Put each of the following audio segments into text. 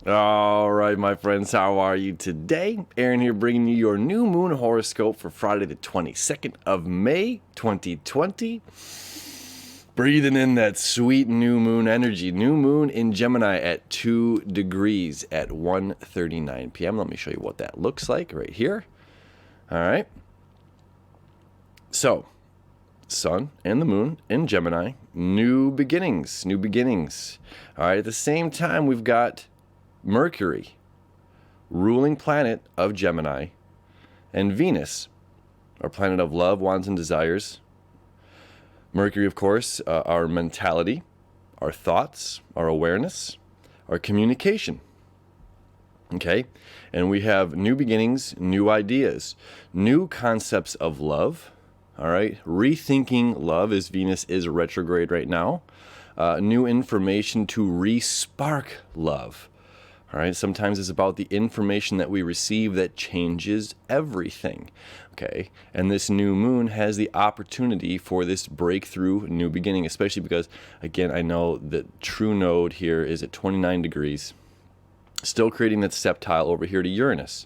All right, my friends, how are you today? Aaron here bringing you your new moon horoscope for Friday the 22nd of May, 2020. Breathing in that sweet new moon energy. New moon in Gemini at 2 degrees at 1:39 p.m. Let me show you what that looks like right here. All right. So, Sun and the Moon in Gemini, new beginnings, new beginnings. All right, at the same time, we've got Mercury, ruling planet of Gemini, and Venus, our planet of love, wants, and desires. Mercury, of course, our mentality, our thoughts, our awareness, our communication. Okay? And we have new beginnings, new ideas, new concepts of love. All right? Rethinking love as Venus is retrograde right now. New information to re-spark love. All right, sometimes it's about the information that we receive that changes everything, okay? And this new moon has the opportunity for this breakthrough new beginning, especially because, again, I know that true node here is at 29 degrees, still creating that septile over here to Uranus,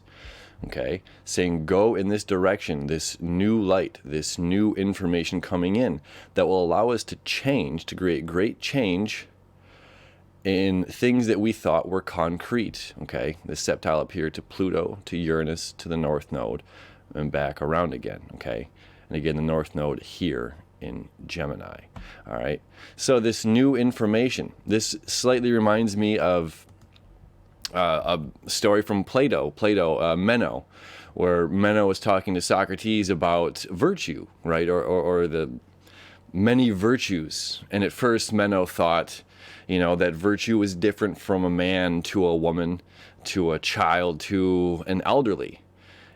okay? Saying go in this direction, this new light, this new information coming in that will allow us to change, to create great change in things that we thought were concrete, okay? The septile up here to Pluto, to Uranus, to the North Node, and back around again, okay? And again, the North Node here in Gemini, all right? So this new information, this slightly reminds me of a story from Plato, Meno, where Meno was talking to Socrates about virtue, right? Or the many virtues. And at first, Meno thought, that virtue was different from a man to a woman, to a child, to an elderly,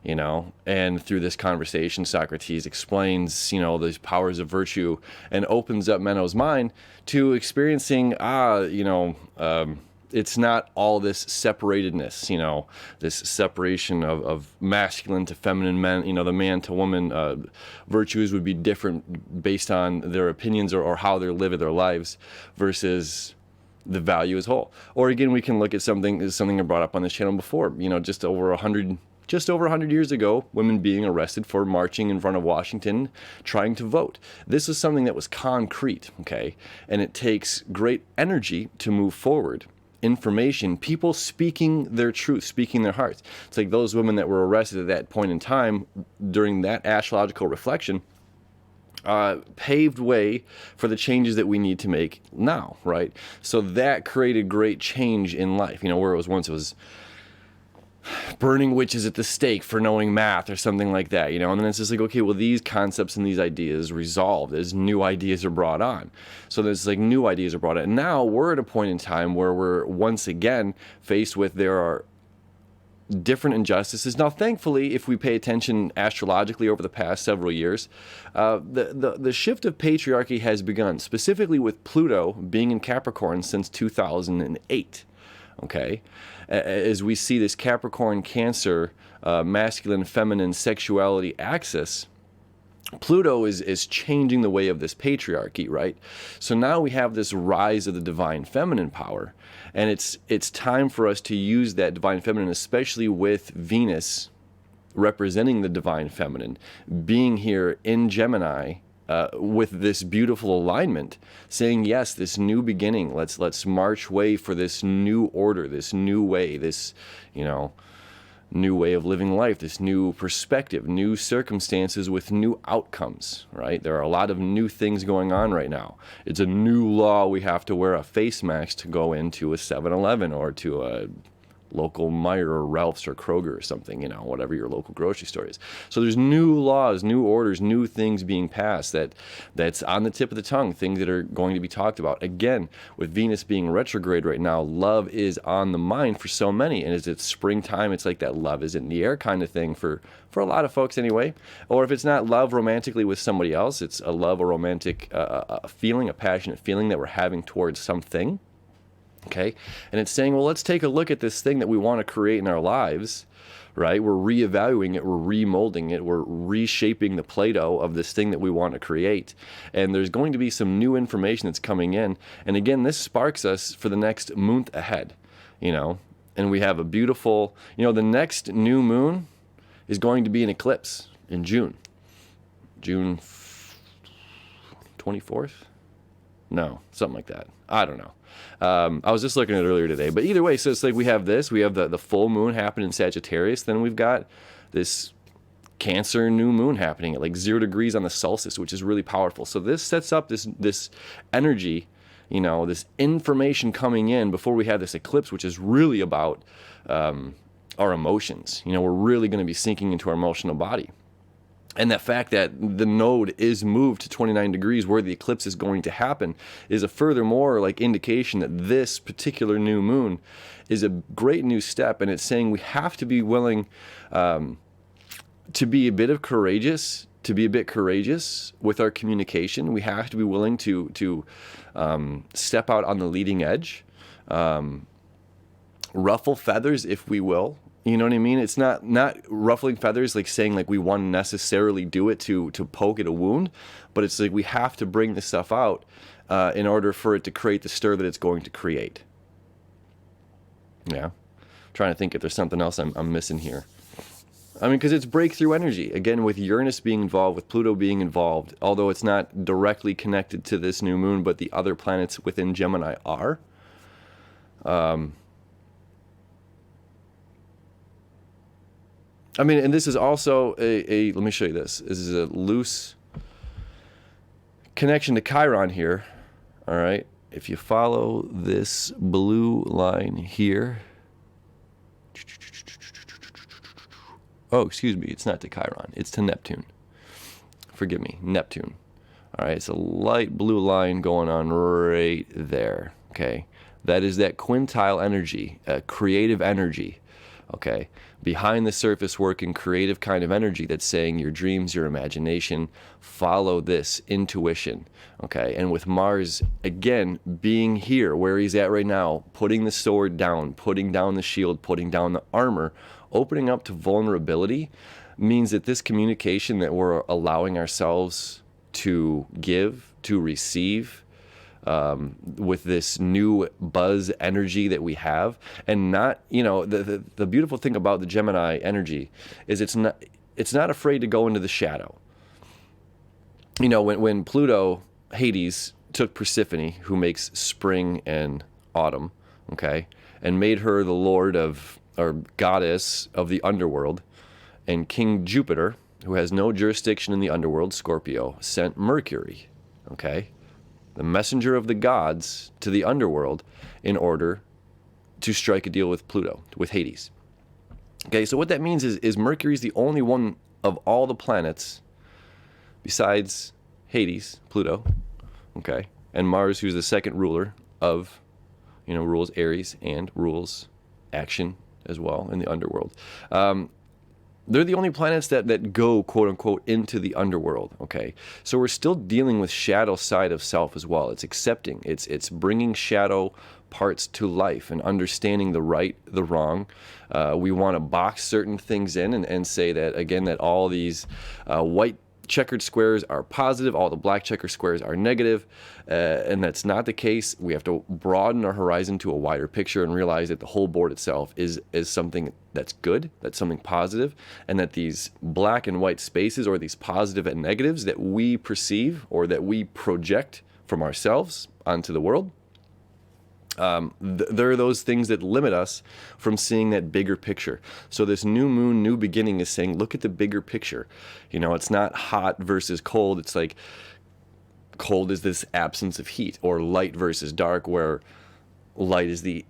and through this conversation, Socrates explains, these powers of virtue and opens up Meno's mind to experiencing, it's not all this separatedness, this separation of masculine to feminine men, the man to woman. Virtues would be different based on their opinions or how they're living their lives versus the value as whole. Or again, we can look at something I brought up on this channel before, just over 100 years ago, women being arrested for marching in front of Washington, trying to vote. This is something that was concrete, okay? And it takes great energy to move forward. Information, people speaking their truth, speaking their hearts. It's like those women that were arrested at that point in time during that astrological reflection paved way for the changes that we need to make now, right? So that created great change in life, where it was burning witches at the stake for knowing math or something like that, and then it's just like, okay, well, these concepts and these ideas resolved as new ideas are brought on. So there's like new ideas are brought on. And now we're at a point in time where we're once again faced with there are different injustices. Now, thankfully, if we pay attention astrologically over the past several years, the shift of patriarchy has begun, specifically with Pluto being in Capricorn since 2008. Okay, as we see this Capricorn Cancer masculine feminine sexuality axis, Pluto is changing the way of this patriarchy, right? So now we have this rise of the divine feminine power, and it's time for us to use that divine feminine, especially with Venus representing the divine feminine, being here in Gemini with this beautiful alignment, saying, yes, this new beginning, let's march way for this new order, this new way, this, new way of living life, this new perspective, new circumstances with new outcomes, right? There are a lot of new things going on right now. It's a new law we have to wear a face mask to go into a 7-Eleven or to a local Meijer or Ralph's or Kroger or something, whatever your local grocery store is. So there's new laws, new orders, new things being passed that's on the tip of the tongue, things that are going to be talked about. Again, with Venus being retrograde right now, love is on the mind for so many. And as it's springtime, it's like that love is in the air kind of thing for a lot of folks anyway. Or if it's not love romantically with somebody else, it's a love or romantic feeling, a passionate feeling that we're having towards something. Okay, and it's saying, well, let's take a look at this thing that we want to create in our lives, right? We're reevaluating it, we're remolding it, we're reshaping the Play-Doh of this thing that we want to create. And there's going to be some new information that's coming in. And again, this sparks us for the next month ahead, And we have a beautiful, the next new moon is going to be an eclipse in June. June 24th? No, something like that. I don't know. I was just looking at it earlier today. But either way, so it's like we have this. We have the full moon happening in Sagittarius. Then we've got this Cancer new moon happening at like 0 degrees on the solstice, which is really powerful. So this sets up this energy, this information coming in before we have this eclipse, which is really about our emotions. We're really going to be sinking into our emotional body. And that fact that the node is moved to 29 degrees where the eclipse is going to happen is a furthermore like indication that this particular new moon is a great new step. And it's saying we have to be willing to be a bit courageous with our communication. We have to be willing to step out on the leading edge, ruffle feathers, if we will. You know what I mean? It's not ruffling feathers like saying like we want to necessarily do it to poke at a wound, but it's like we have to bring the stuff out in order for it to create the stir that it's going to create. Yeah. I'm trying to think if there's something else I'm missing here. I mean, because it's breakthrough energy. Again, with Uranus being involved, with Pluto being involved, although it's not directly connected to this new moon, but the other planets within Gemini are. I mean, and this is also let me show you this. This is a loose connection to Chiron here. All right. If you follow this blue line here. Oh, excuse me. It's not to Chiron. It's to Neptune. Forgive me. Neptune. All right. It's a light blue line going on right there. Okay. That is that quintile energy, creative energy. Okay, behind the surface working creative kind of energy that's saying your dreams, your imagination, follow this intuition. Okay, and with Mars, again, being here where he's at right now, putting the sword down, putting down the shield, putting down the armor, opening up to vulnerability means that this communication that we're allowing ourselves to give, to receive, with this new buzz energy that we have, and not, the beautiful thing about the Gemini energy is it's not afraid to go into the shadow. When Pluto, Hades, took Persephone, who makes spring and autumn, okay, and made her the lord of, or goddess of the underworld, and King Jupiter, who has no jurisdiction in the underworld, Scorpio, sent Mercury, okay, the messenger of the gods, to the underworld in order to strike a deal with Pluto, with Hades. Okay, so what that means is Mercury's the only one of all the planets besides Hades, Pluto, okay, and Mars, who's the second ruler of, rules Aries and rules action as well in the underworld. They're the only planets that go, quote unquote, into the underworld, okay? So we're still dealing with shadow side of self as well. It's accepting, it's bringing shadow parts to life and understanding the right, the wrong. We want to box certain things in and say that, again, that all these white checkered squares are positive, all the black checkered squares are negative, and that's not the case. We have to broaden our horizon to a wider picture and realize that the whole board itself is something that's good, that's something positive, and that these black and white spaces, or these positive and negatives that we perceive or that we project from ourselves onto the world, there are those things that limit us from seeing that bigger picture. So this new moon, new beginning is saying, look at the bigger picture. It's not hot versus cold. It's like cold is this absence of heat, or light versus dark, where light is the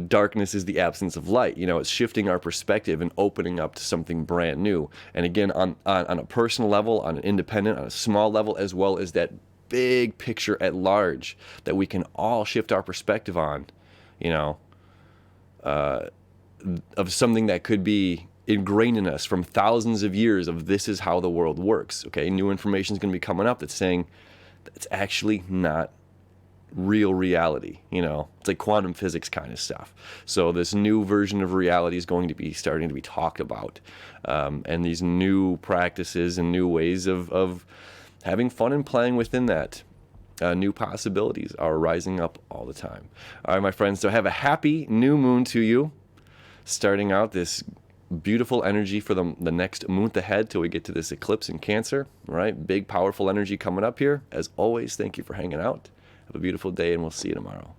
darkness is the absence of light. It's shifting our perspective and opening up to something brand new. And again, on a personal level, on an independent, on a small level, as well as that big picture at large that we can all shift our perspective on, of something that could be ingrained in us from thousands of years of this is how the world works. Okay, new information is going to be coming up that's saying it's actually not real reality. It's like quantum physics kind of stuff. So this new version of reality is going to be starting to be talked about, and these new practices and new ways of having fun and playing within that. New possibilities are rising up all the time. All right, my friends, so have a happy new moon to you. starting out this beautiful energy for the next month ahead till we get to this eclipse in Cancer. All right, big, powerful energy coming up here. As always, thank you for hanging out. Have a beautiful day, and we'll see you tomorrow.